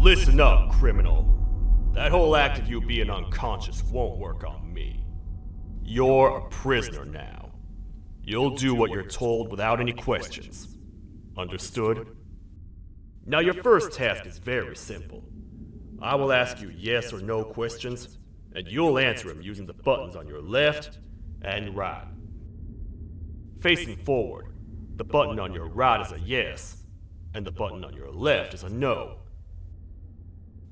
Listen up, criminal. That whole act of you being unconscious won't work on me. You're a prisoner now. You'll do what you're told without any questions. Understood? Now your first task is very simple. I will ask you yes or no questions, and you'll answer them using the buttons on your left and right. Facing forward, the button on your right is a yes, and the button on your left is a no.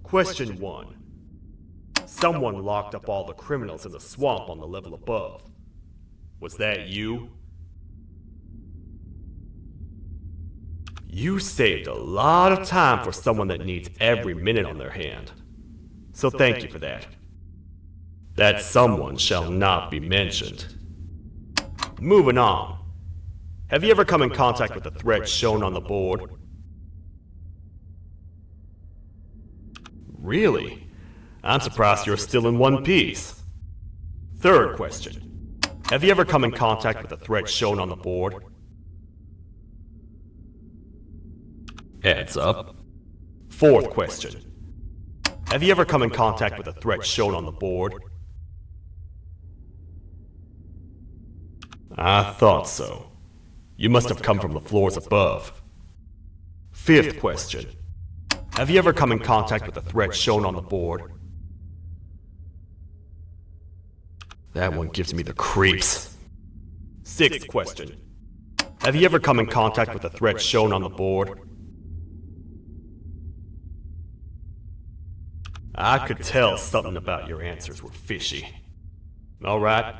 Question 1. Someone locked up all the criminals in the swamp on the level above. Was that you? You saved a lot of time for someone that needs every minute on their hand. So thank you for that. That someone shall not be mentioned. Moving on. Have you ever come in contact with the threat shown on the board? Really? I'm surprised you're still in one piece. Third question. Have you ever come in contact with the threat shown on the board? Heads up. Fourth question. Have you ever come in contact with the threat shown on the board? I thought so. You must have come from the floors above. Fifth question. Have you ever come in contact with the threat shown on the board? That one gives me the creeps. Sixth question. Have you ever come in contact with the threat shown on the board? I could tell something about your answers were fishy. Alright,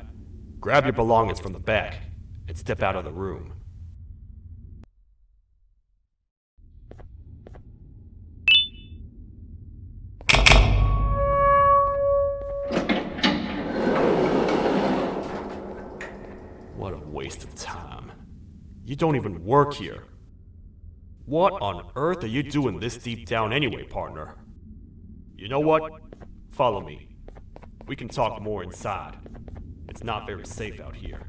grab your belongings from the back and step out of the room. What a waste of time. You don't even work here. What on earth are you doing this deep down anyway, partner? You know what? Follow me. We can talk more inside. It's not very safe out here.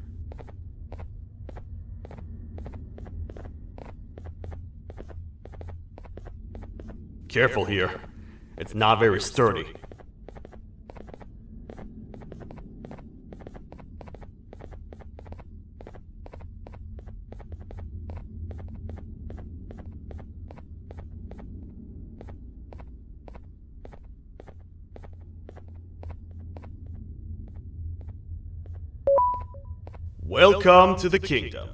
Careful here. It's not very sturdy. Welcome to the kingdom.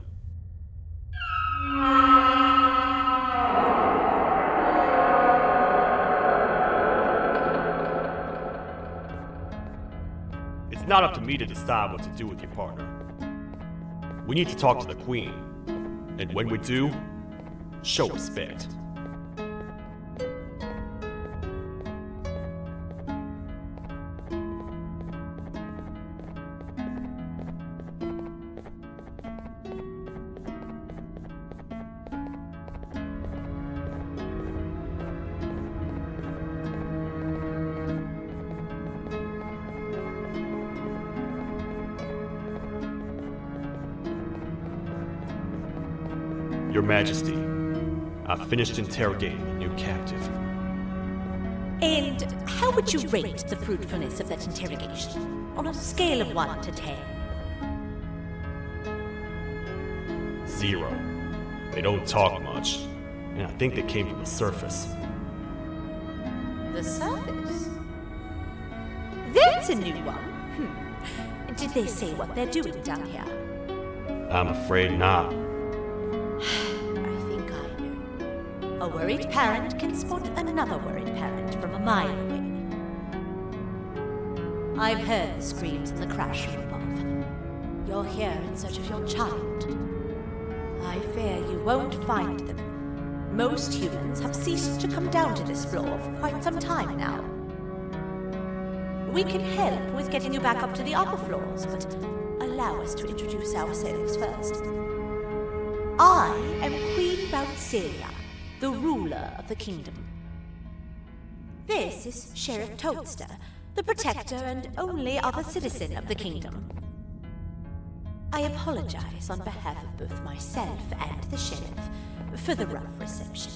It's not up to me to decide what to do with your partner. We need to talk to the queen, and when we do, show respect. Your Majesty, I've finished interrogating the new captive. And how would you rate the fruitfulness of that interrogation? On a scale of 1 to 10. 0. They don't talk much, and I think they came from the surface. The surface? That's a new one. Did they say what they're doing down here? I'm afraid not. I think I know. A worried parent can spot another worried parent from a mile away. I've heard the screams and the crash from above. You're here in search of your child. I fear you won't find them. Most humans have ceased to come down to this floor for quite some time now. We can help with getting you back up to the upper floors, but allow us to introduce ourselves first. I am Queen Bouncelia, the ruler of the kingdom. This is Sheriff Toadstar, the protector and only other citizen of the kingdom. I apologize on behalf of both myself and the sheriff for the rough reception.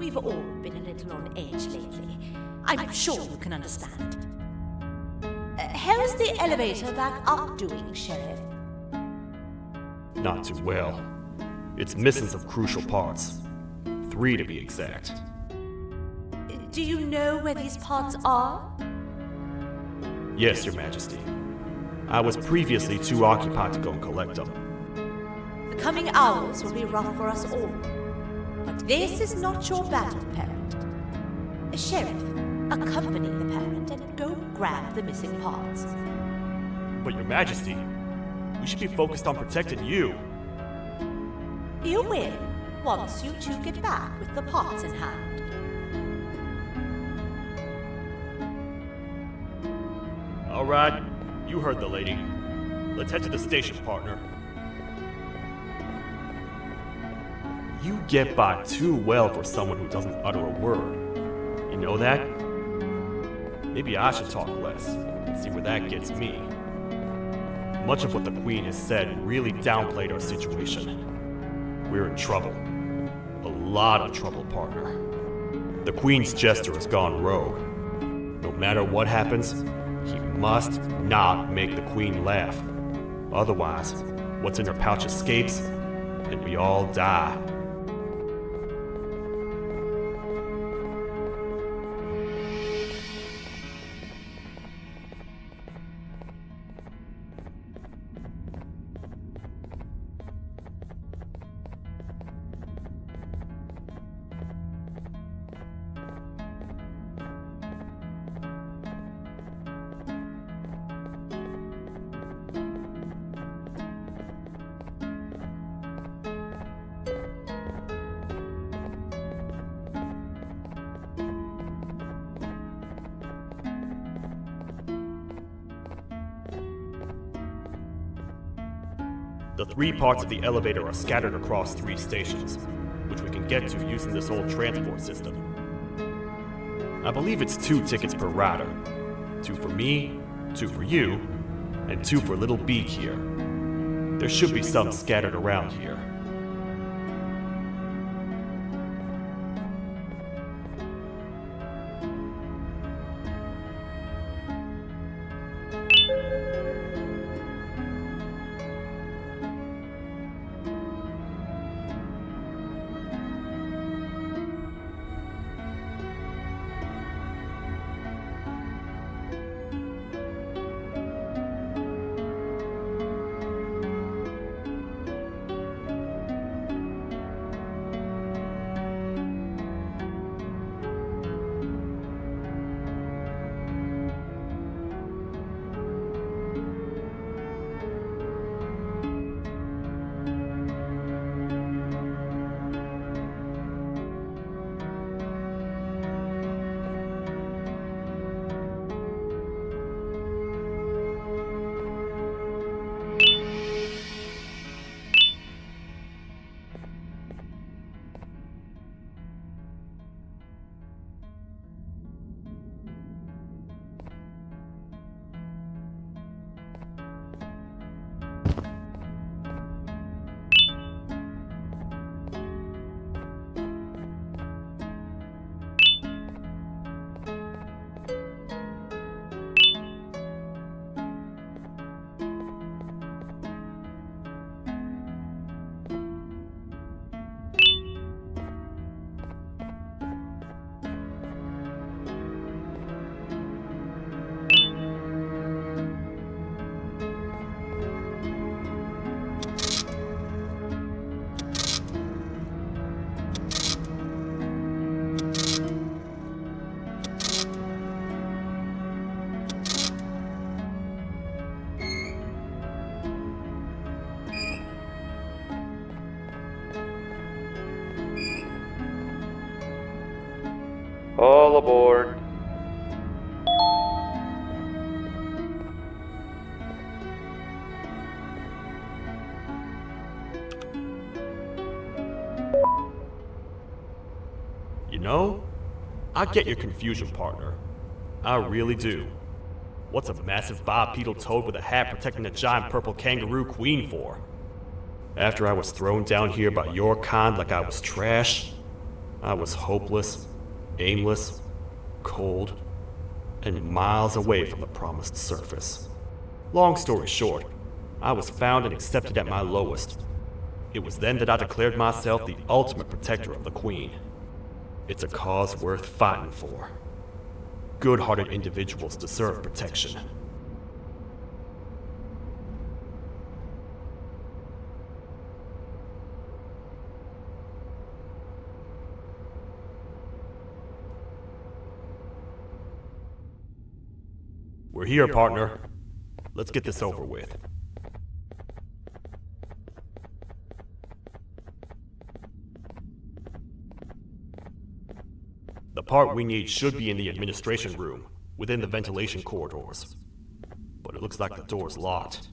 We've all been a little on edge lately. I'm sure you can understand. How's the elevator back up doing, Sheriff? Not too well. It's missing some crucial parts. 3 to be exact. Do you know where these parts are? Yes, Your Majesty. I was previously too occupied to go and collect them. The coming hours will be rough for us all. But this is not your battle, parent. Sheriff, accompany the parent and go grab the missing parts. But Your Majesty, we should be focused on protecting you. You will, once you two get back with the parts in hand. All right, you heard the lady. Let's head to the station, partner. You get by too well for someone who doesn't utter a word. You know that? Maybe I should talk less and see where that gets me. Much of what the Queen has said really downplayed our situation. We're in trouble. A lot of trouble, partner. The Queen's Jester has gone rogue. No matter what happens, he must not make the Queen laugh. Otherwise, what's in her pouch escapes, and we all die. The 3 parts of the elevator are scattered across 3 stations, which we can get to using this old transport system. I believe it's 2 tickets per rider. 2 for me, 2 for you, and 2 for Little Beak here. There should be some scattered around here. All aboard. You know, I get your confusion, partner. I really do. What's a massive bipedal toad with a hat protecting a giant purple kangaroo queen for? After I was thrown down here by your kind like I was trash, I was hopeless, aimless, cold, and miles away from the promised surface. Long story short, I was found and accepted at my lowest. It was then that I declared myself the ultimate protector of the Queen. It's a cause worth fighting for. Good-hearted individuals deserve protection. We're here, partner. Let's get this over with. The part we need should be in the administration room, within the ventilation corridors. But it looks like the door's locked.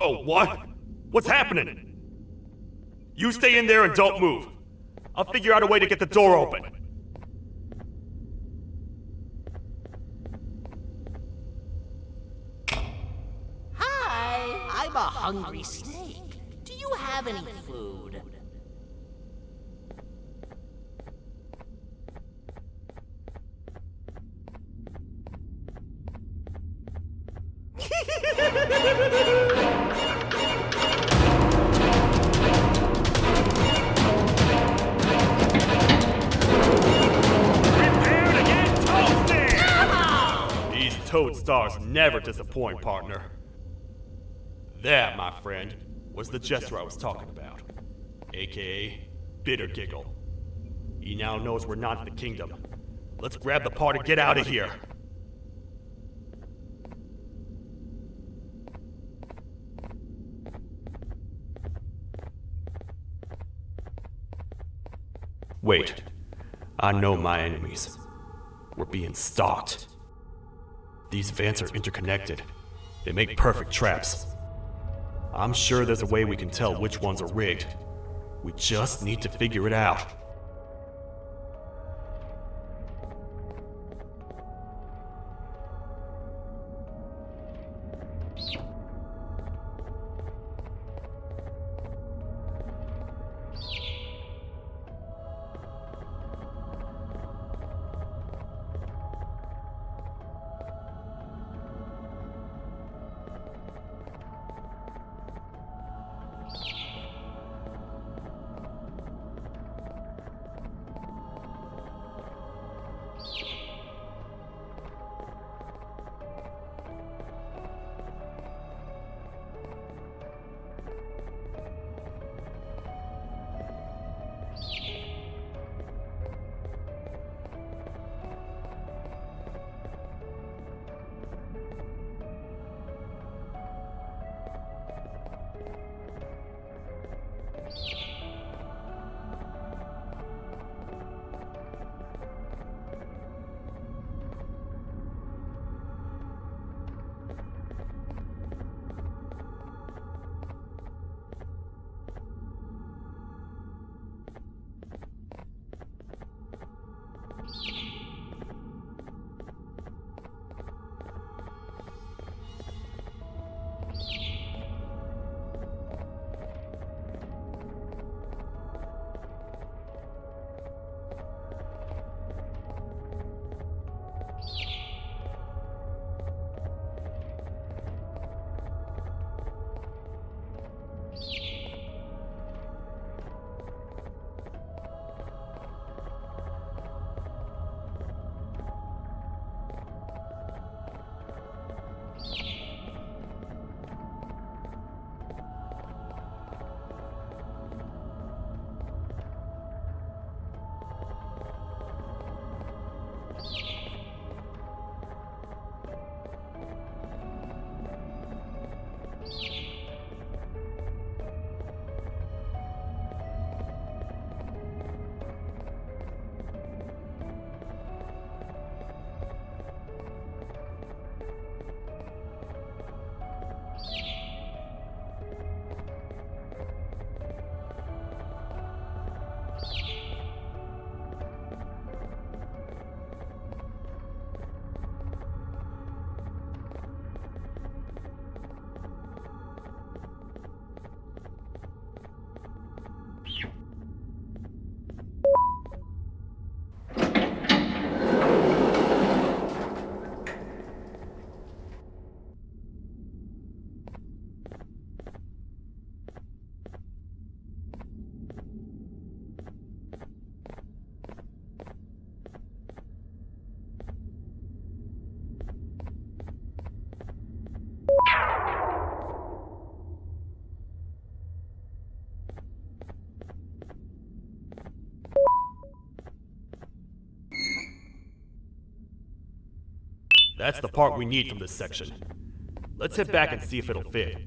Oh, what? What's happening? You stay in there and don't move. I'll figure out a way to get the door open. Hi, I'm a hungry snake. Do you have any food? Toadstars never disappoint, partner. That, my friend, was the Jester I was talking about, aka Bitter Giggle. He now knows we're not in the kingdom. Let's grab the part and get out of here. Wait, I know my enemies. We're being stalked. These vents are interconnected. They make perfect traps. I'm sure there's a way we can tell which ones are rigged. We just need to figure it out. That's the part we need from this section. Let's head back and see if it'll fit.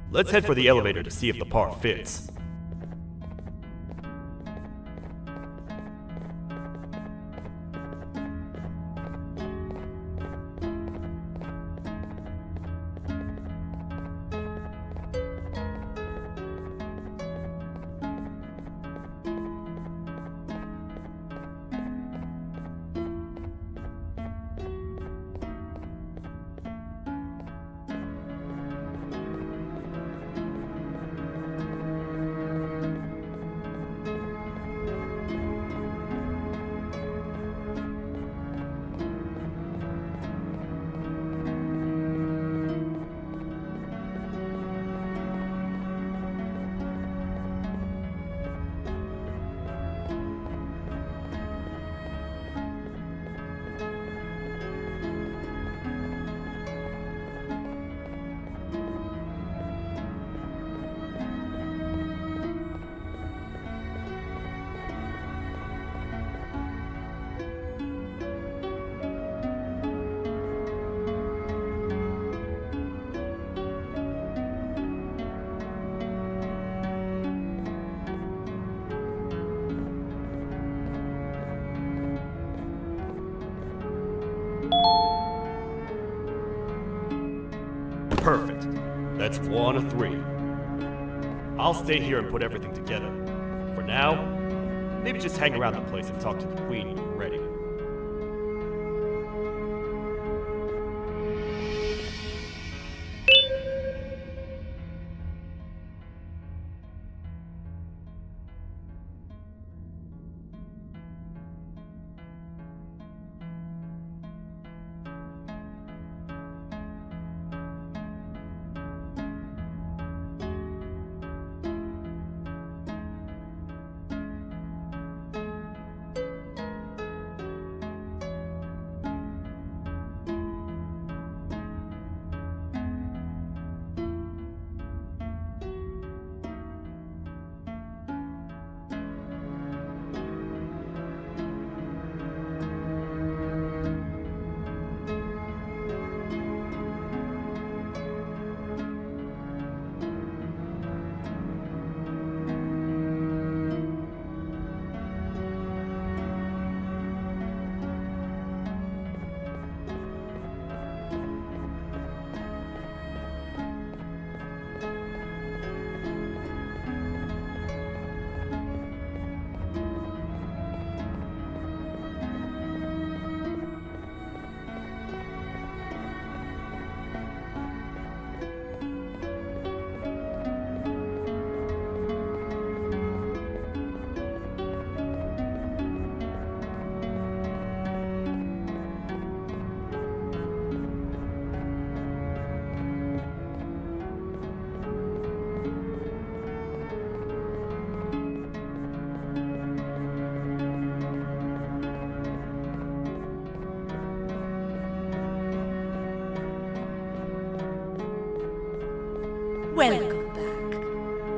Let's head for the elevator to see if the part fits. Perfect. That's 1 of 3. I'll stay here and put everything together. For now, maybe just hang around the place and talk to the Queen when you're ready.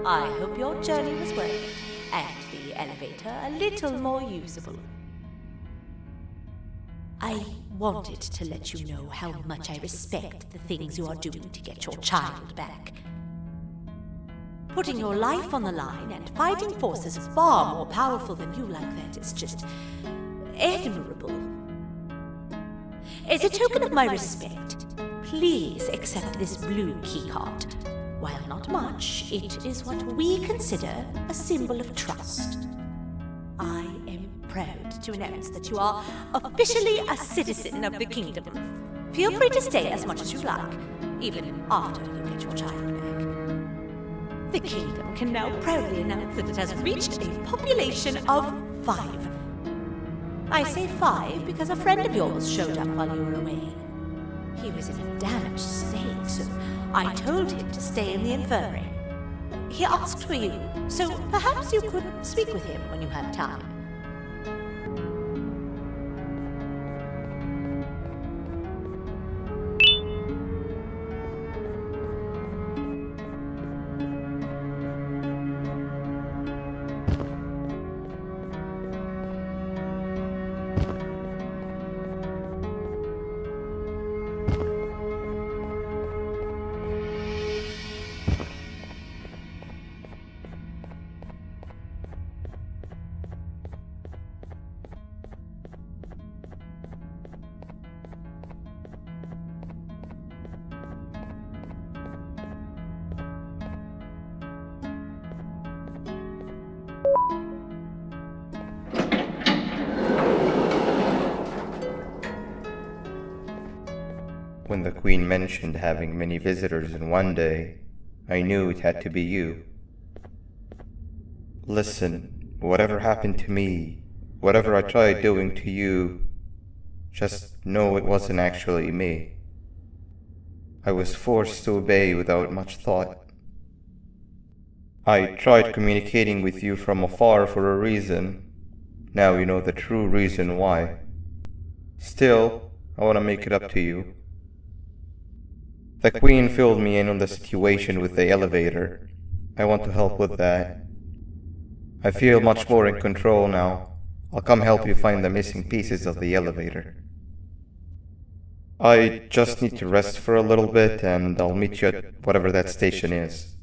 I hope your journey was worth it, and the elevator a little more usable. I wanted to let you know how much I respect the things you are doing to get your child back. Putting your life on the line and fighting forces far more powerful than you like that is just admirable. As a token of my respect, please accept this blue keycard. While not much, it is what we consider a symbol of trust. I am proud to announce that you are officially a citizen of the kingdom. Feel free to stay as much as you like, even after you get your child back. The kingdom can now proudly announce that it has reached a population of 5. I say 5 because a friend of yours showed up while you were away. He was in a damaged state, so I told him to stay in the infirmary. He asked for you, so perhaps you could speak with him when you have time. When the Queen mentioned having many visitors in one day, I knew it had to be you. Listen, whatever happened to me, whatever I tried doing to you, just know it wasn't actually me. I was forced to obey without much thought. I tried communicating with you from afar for a reason. Now you know the true reason why. Still, I want to make it up to you. The Queen filled me in on the situation with the elevator. I want to help with that. I feel much more in control now. I'll come help you find the missing pieces of the elevator. I just need to rest for a little bit and I'll meet you at whatever that station is.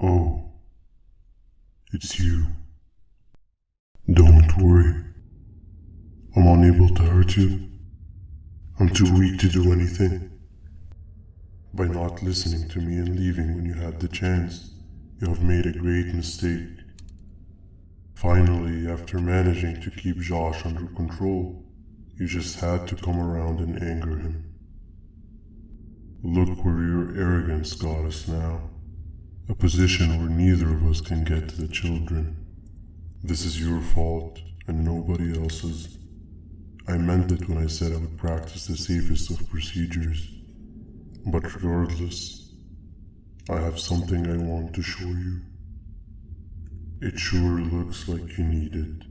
Oh, it's you. Don't worry. I'm unable to hurt you. I'm too weak to do anything. By not listening to me and leaving when you had the chance, you have made a great mistake. Finally, after managing to keep Josh under control, you just had to come around and anger him. Look where your arrogance got us now. A position where neither of us can get to the children. This is your fault, and nobody else's. I meant it when I said I would practice the safest of procedures. But regardless, I have something I want to show you. It sure looks like you need it.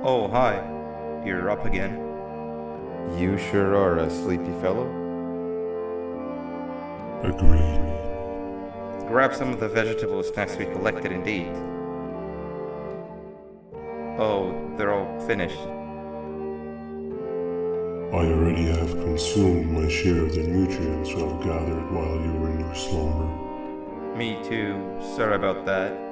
Oh, hi. You're up again. You sure are a sleepy fellow. Agreed. Grab some of the vegetable snacks we collected indeed. Oh, they're all finished. I already have consumed my share of the nutrients I've gathered while you were in your slumber. Me too. Sorry about that.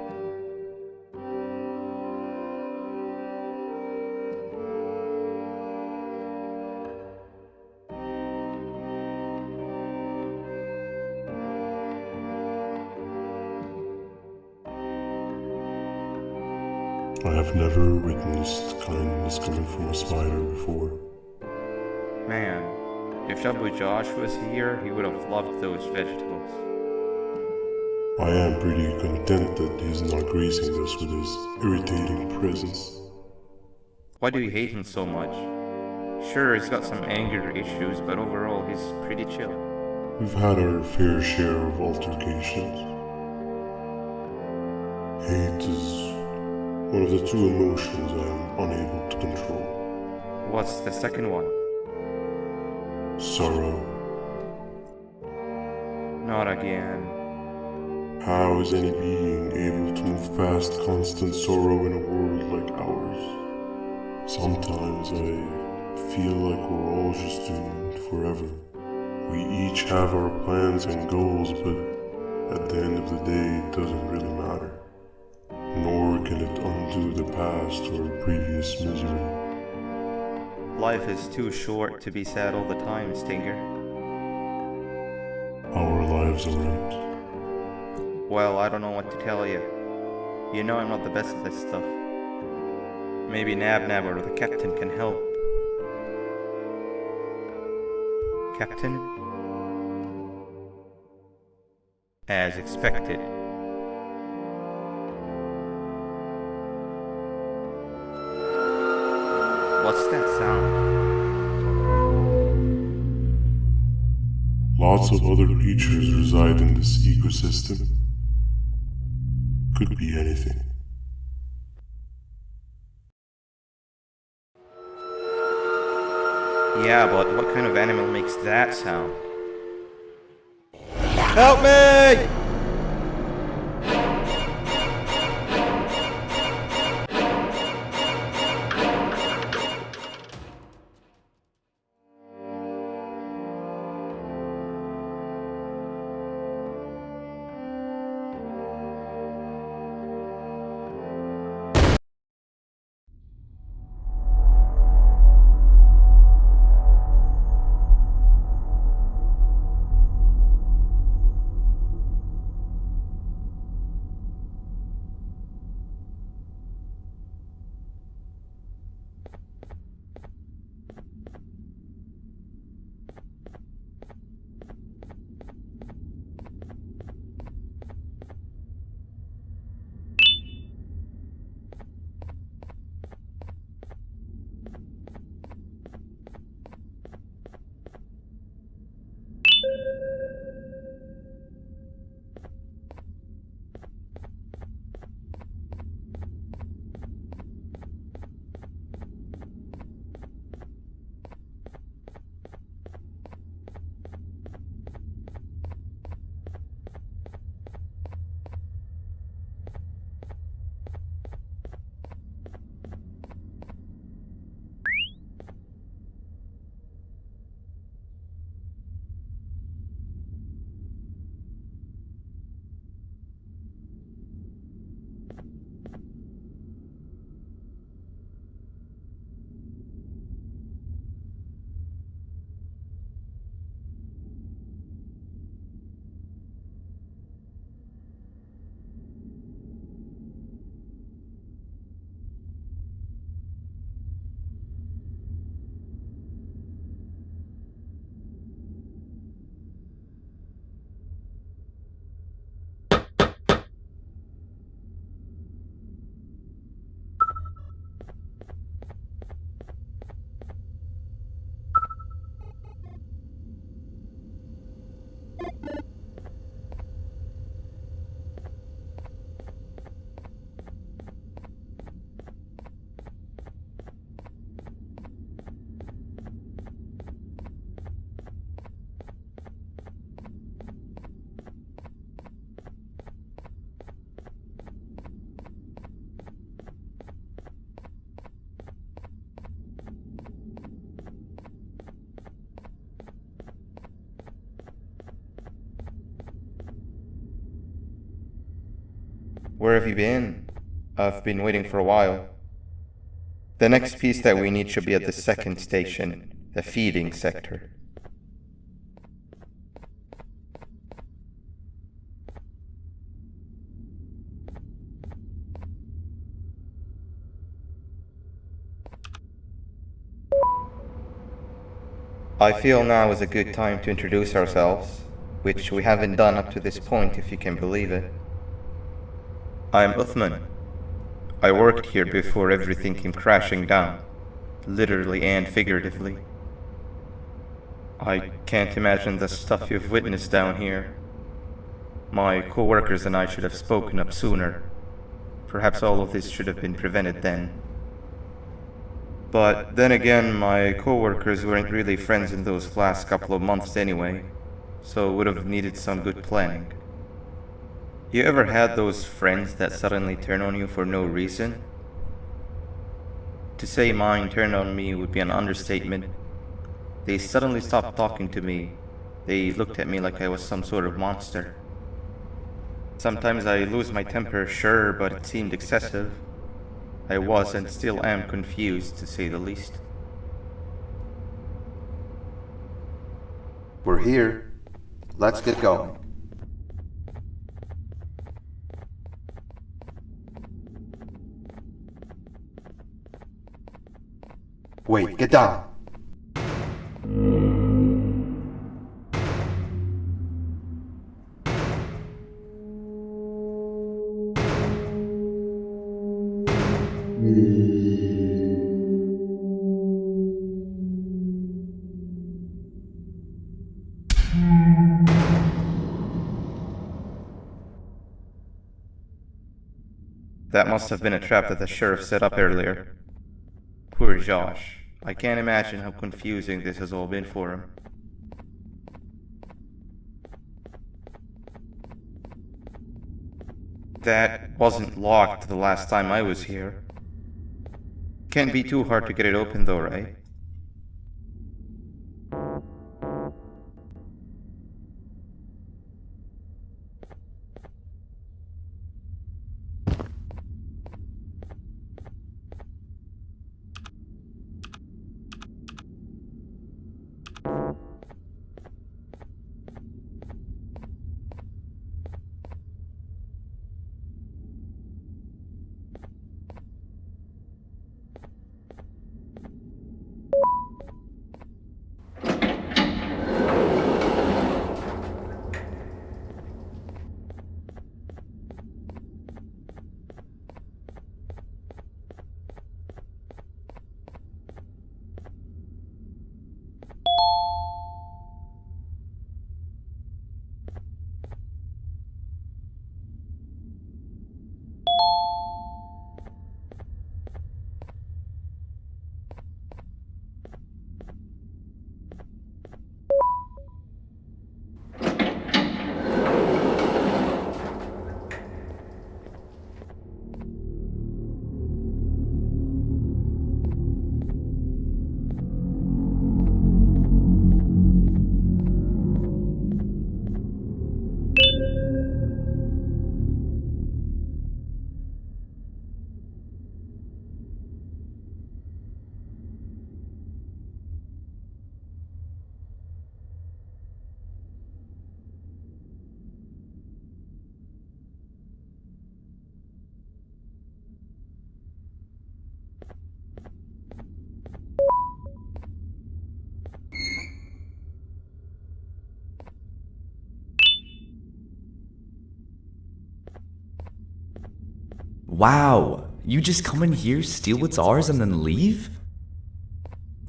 I have never witnessed kindness coming from a spider before. Man, if Shabu Josh was here, he would have loved those vegetables. I am pretty content that he's not gracing us with his irritating presence. Why do you hate him so much? Sure, he's got some anger issues, but overall he's pretty chill. We've had our fair share of altercations. Hate is one of the two emotions I am unable to control. What's the second one? Sorrow. Not again. How is any being able to move past constant sorrow in a world like ours? Sometimes I feel like we're all just doomed forever. We each have our plans and goals, but at the end of the day, it doesn't really matter. Nor can it undo the past or previous misery. Life is too short to be sad all the time, Stinger. Our lives aren't. Well, I don't know what to tell you. You know I'm not the best at this stuff. Maybe Nab or the captain can help. Captain? As expected. What's that sound? Lots of other creatures reside in this ecosystem. Could be anything. Yeah, but what kind of animal makes that sound? Help me! Where have you been? I've been waiting for a while. The next piece that we need should be at the second station, the feeding sector. I feel now is a good time to introduce ourselves, which we haven't done up to this point if you can believe it. I'm Uthman. I worked here before everything came crashing down, literally and figuratively. I can't imagine the stuff you've witnessed down here. My co-workers and I should have spoken up sooner. Perhaps all of this should have been prevented then. But then again, my co-workers weren't really friends in those last couple of months anyway, so would have needed some good planning. You ever had those friends that suddenly turn on you for no reason? To say mine turned on me would be an understatement. They suddenly stopped talking to me. They looked at me like I was some sort of monster. Sometimes I lose my temper, sure, but it seemed excessive. I was and still am confused, to say the least. We're here. Let's get going. Wait, get down. That must have been a trap that the sheriff set up earlier. Poor Josh. I can't imagine how confusing this has all been for him. That wasn't locked the last time I was here. Can't be too hard to get it open though, right? Wow, you just come in here, steal what's ours, and then leave?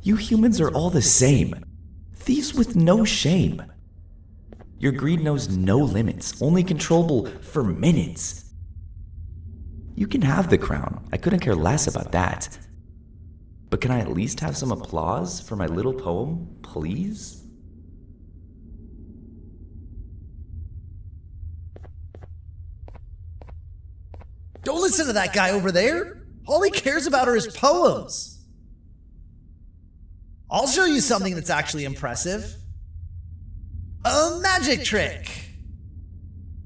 You humans are all the same. Thieves with no shame. Your greed knows no limits, only controllable for minutes. You can have the crown, I couldn't care less about that. But can I at least have some applause for my little poem, please? Don't listen to that guy over there. All he cares about are his poems. I'll show you something that's actually impressive. A magic trick.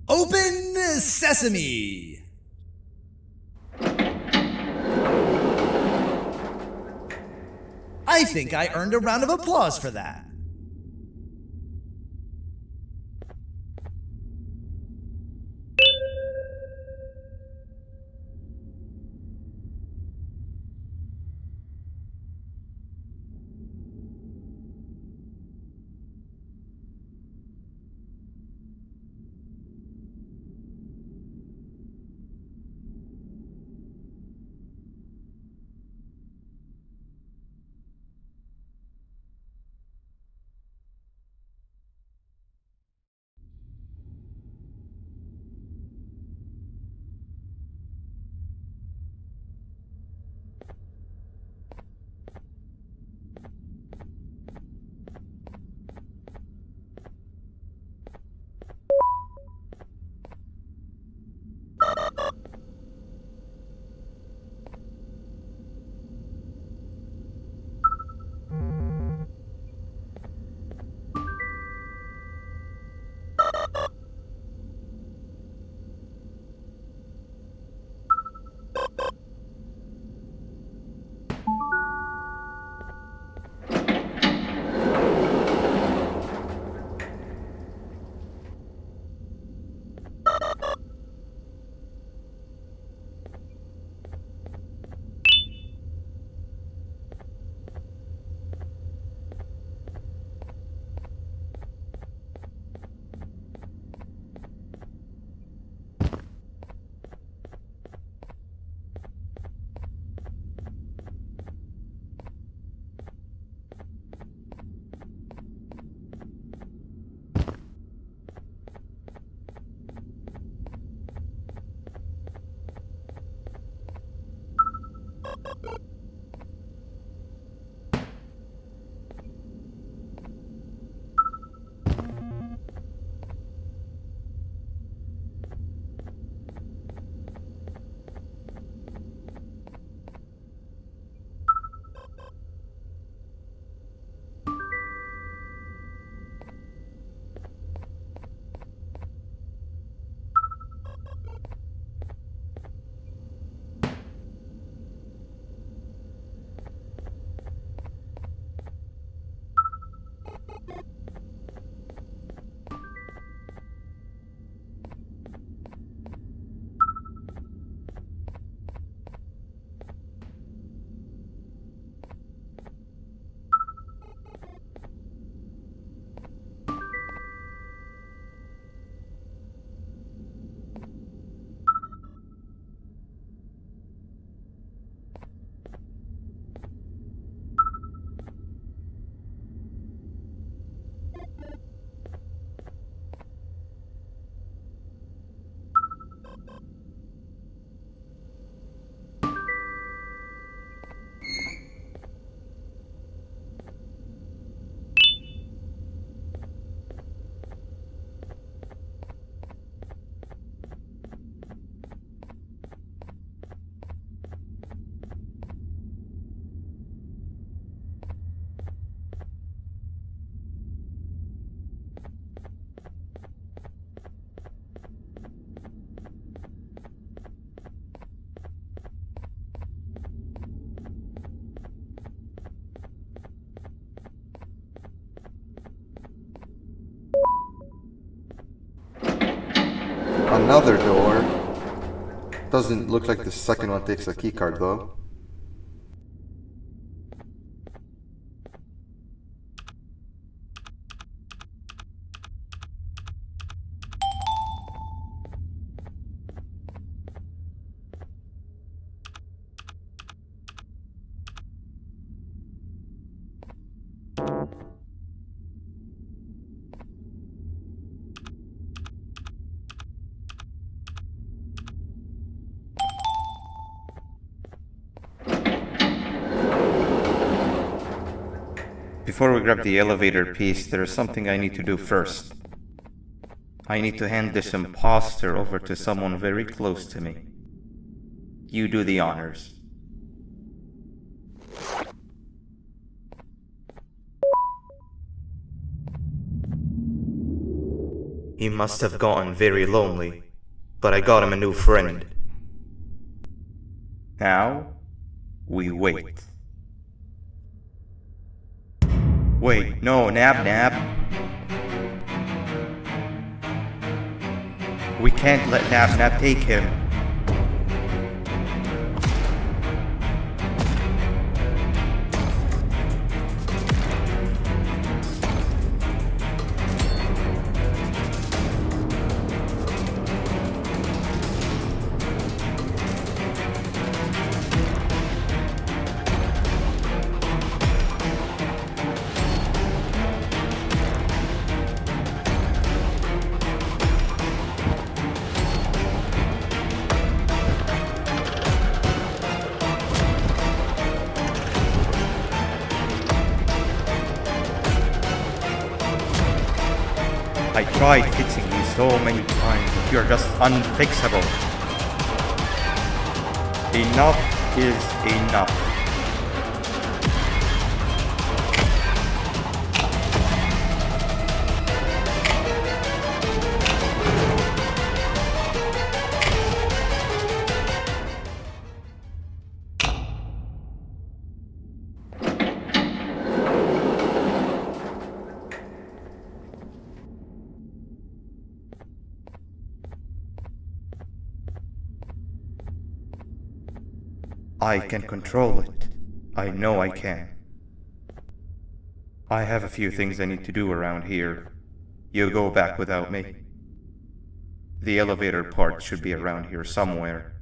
Open sesame. I think I earned a round of applause for that. Another door. Doesn't look like the second one takes a keycard though. Before we grab the elevator piece, there is something I need to do first. I need to hand this imposter over to someone very close to me. You do the honors. He must have gotten very lonely, but I got him a new friend. Now, we wait. Wait, no, Nab. We can't let Nab take him. I tried fixing you so many times, but you're just unfixable. Enough is enough. I can control it. I know I can. I have a few things I need to do around here. You go back without me. The elevator part should be around here somewhere.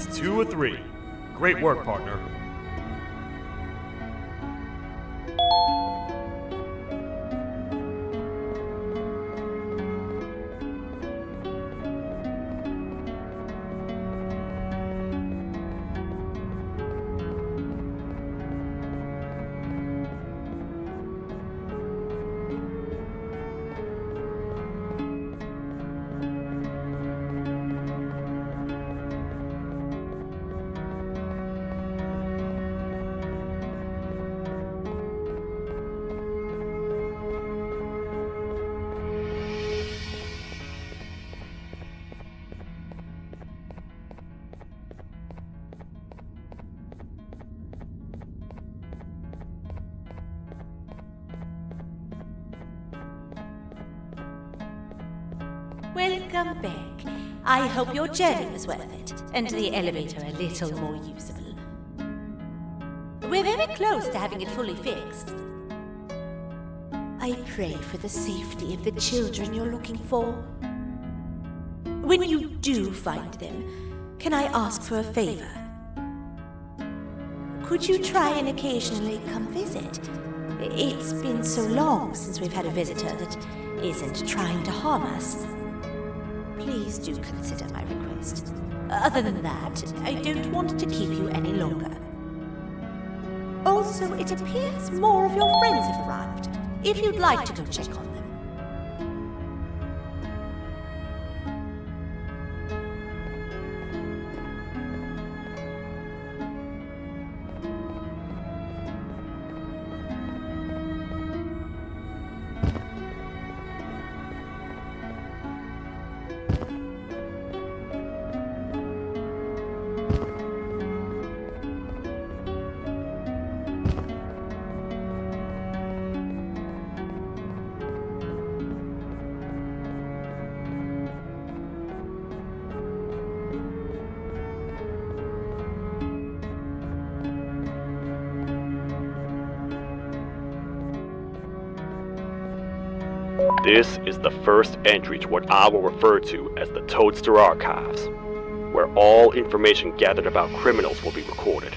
That's 2 of 3. Great work, partner. Welcome back. I hope your journey was worth it, and the elevator a little more usable. We're very close to having it fully fixed. I pray for the safety of the children you're looking for. When you do find them, can I ask for a favor? Could you try and occasionally come visit? It's been so long since we've had a visitor that isn't trying to harm us. Please do consider my request. Other than that, I don't want to keep you any longer. Also, it appears more of your friends have arrived. If you'd like to go check on them. This is the first entry to what I will refer to as the Toadstar Archives, where all information gathered about criminals will be recorded.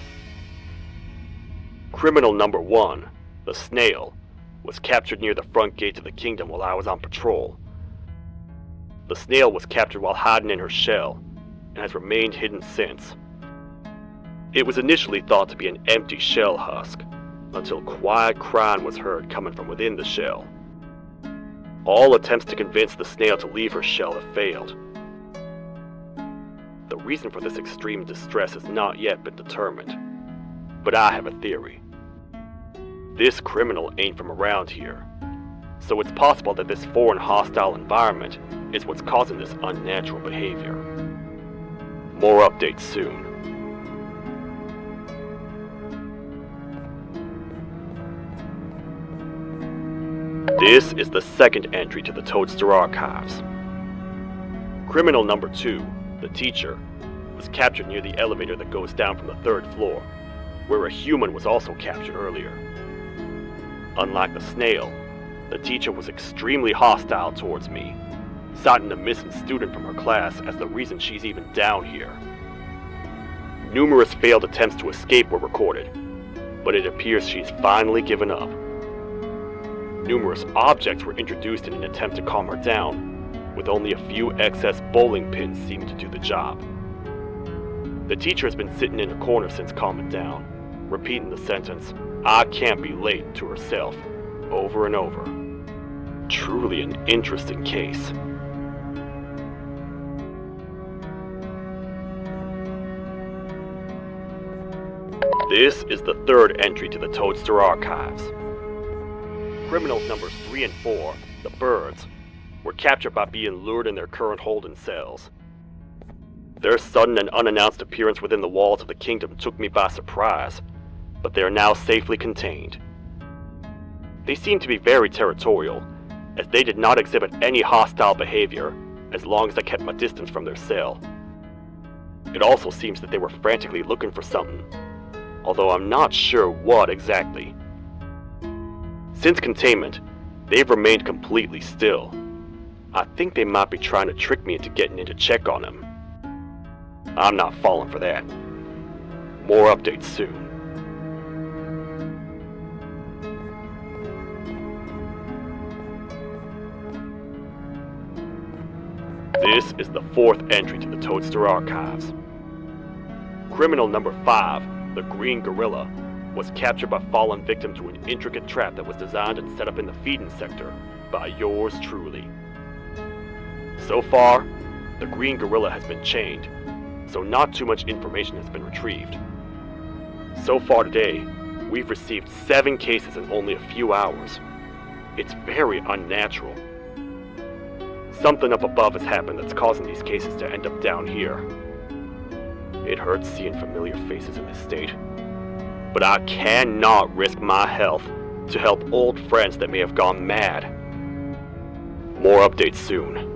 Criminal number 1, the Snail, was captured near the front gate to the kingdom while I was on patrol. The Snail was captured while hiding in her shell, and has remained hidden since. It was initially thought to be an empty shell husk, until quiet crying was heard coming from within the shell. All attempts to convince the Snail to leave her shell have failed. The reason for this extreme distress has not yet been determined, but I have a theory. This criminal ain't from around here, so it's possible that this foreign hostile environment is what's causing this unnatural behavior. More updates soon. This is the second entry to the Toadstar Archives. Criminal number 2, the teacher, was captured near the elevator that goes down from the 3rd floor, where a human was also captured earlier. Unlike the Snail, the teacher was extremely hostile towards me, citing a missing student from her class as the reason she's even down here. Numerous failed attempts to escape were recorded, but it appears she's finally given up. Numerous objects were introduced in an attempt to calm her down, with only a few excess bowling pins seeming to do the job. The teacher has been sitting in a corner since calming down, repeating the sentence, "I can't be late," to herself, over and over. Truly an interesting case. This is the 3rd entry to the Toadstar Archives. Criminals numbers 3 and 4, the Birds, were captured by being lured in their current holding cells. Their sudden and unannounced appearance within the walls of the kingdom took me by surprise, but they are now safely contained. They seem to be very territorial, as they did not exhibit any hostile behavior as long as I kept my distance from their cell. It also seems that they were frantically looking for something, although I'm not sure what exactly. Since containment, they've remained completely still. I think they might be trying to trick me into getting in to check on them. I'm not falling for that. More updates soon. This is the 4th entry to the Toadstar archives. Criminal number 5, the Green Gorilla, was captured by fallen victim to an intricate trap that was designed and set up in the feeding sector by yours truly. So far, the Green Gorilla has been chained, so not too much information has been retrieved. So far today, we've received 7 cases in only a few hours. It's very unnatural. Something up above has happened that's causing these cases to end up down here. It hurts seeing familiar faces in this state, but I cannot risk my health to help old friends that may have gone mad. More updates soon.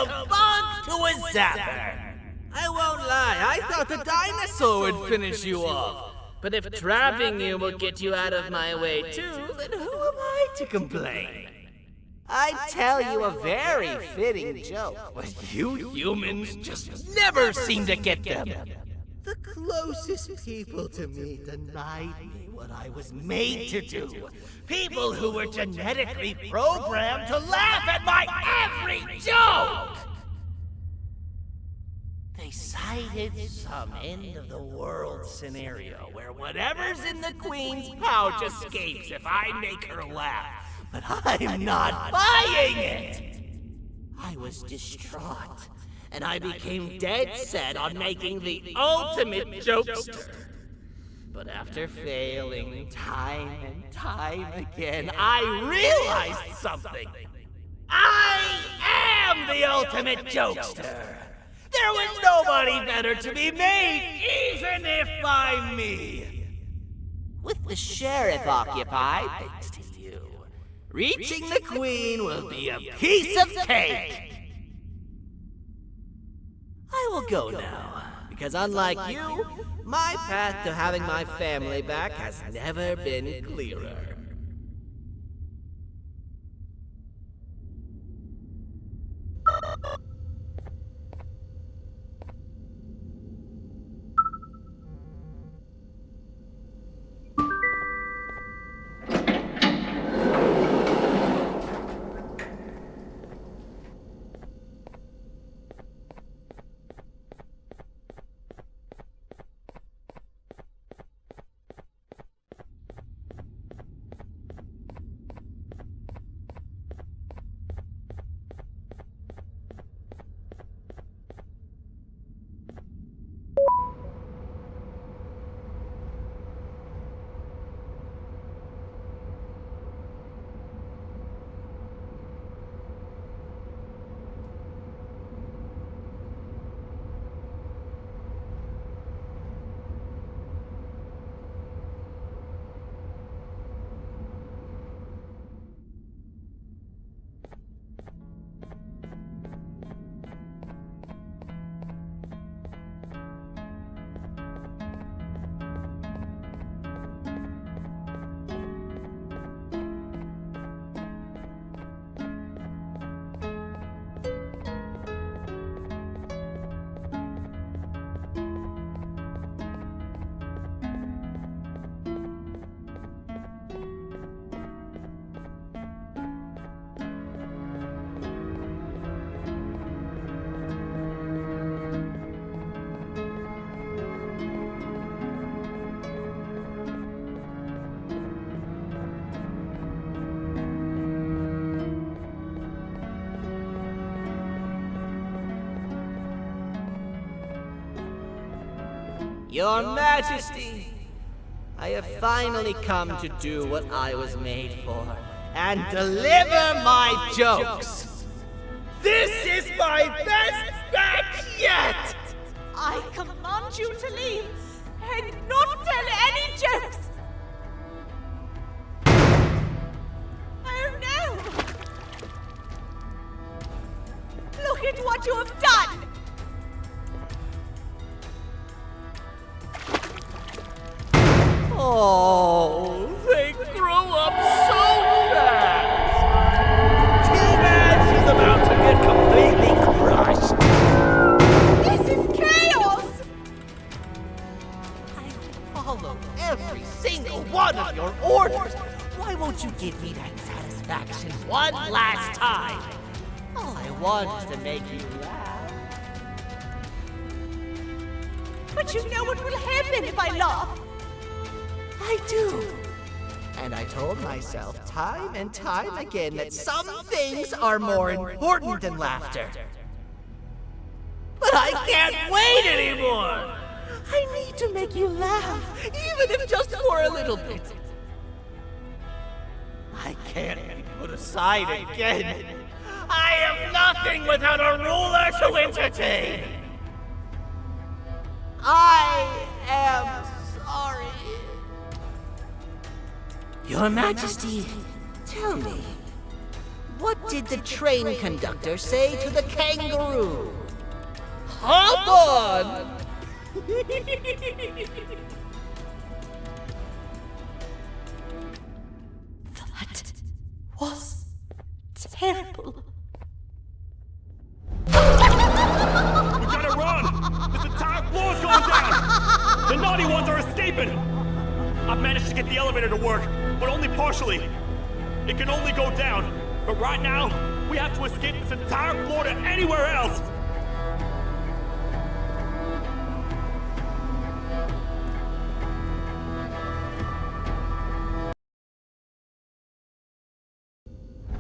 kabunk to a zapper! I won't lie, I thought the dinosaur would finish you off. But if trapping you will get you out of my way too, then who am I to complain? I tell you a very fitting joke, but you humans just never seem to get them. The closest people to me denied me what I was made to do. People who were genetically programmed to laugh at my every joke! They cited some end-of-the-world scenario where whatever's in the Queen's pouch escapes if I make her laugh. But I'm not buying it! I was distraught, and I became dead set on making the ultimate jokester. But after failing time and time again, I realized something. I am the ultimate jokester! There was nobody better to be made, even if by me! With the sheriff occupied, thanks to you, reaching the Queen will be a piece of cake! I will go now, because unlike you, my path to having my family back has never been clearer. Your Majesty, I have finally come to do what I was made for, and deliver my jokes! This is my best batch yet! I command you to leave and not tell any jokes! Oh no! Look at what you have done! Oh, they grow up so fast! T-Max is about to get completely crushed! This is chaos! I follow every single one of your orders! Why won't you give me that satisfaction one last time? All I want is to make you laugh. But you know what will happen if I laugh! I do. And I told myself time and time again that some things are more important than laughter. But I can't wait anymore! I need to make you laugh, even if just for a little bit. I can't be put aside again. I am nothing without a ruler to entertain. I am sorry. Your Majesty, tell me, What did the train conductor say to the kangaroo? Hop on! That was terrible. We gotta run! This entire floor's going down! The naughty ones are escaping! I've managed to get the elevator to work, but only partially. It can only go down, but right now, we have to escape this entire floor to anywhere else!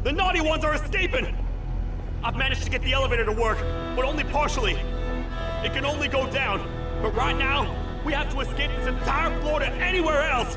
The naughty ones are escaping! I've managed to get the elevator to work, but only partially. It can only go down, but right now, we have to escape this entire floor to anywhere else!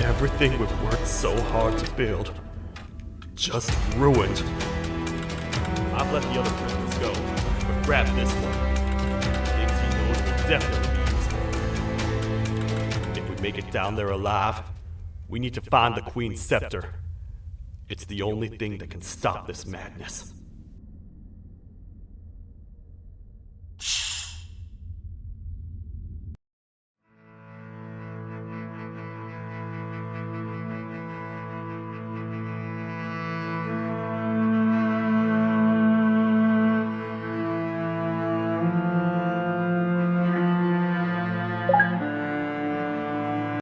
Everything we've worked so hard to build, just ruined. I've let the other prisoners go, but grab this one. Things he knows will definitely be useful. If we make it down there alive, we need to find the Queen's scepter. It's the only thing that can stop this madness.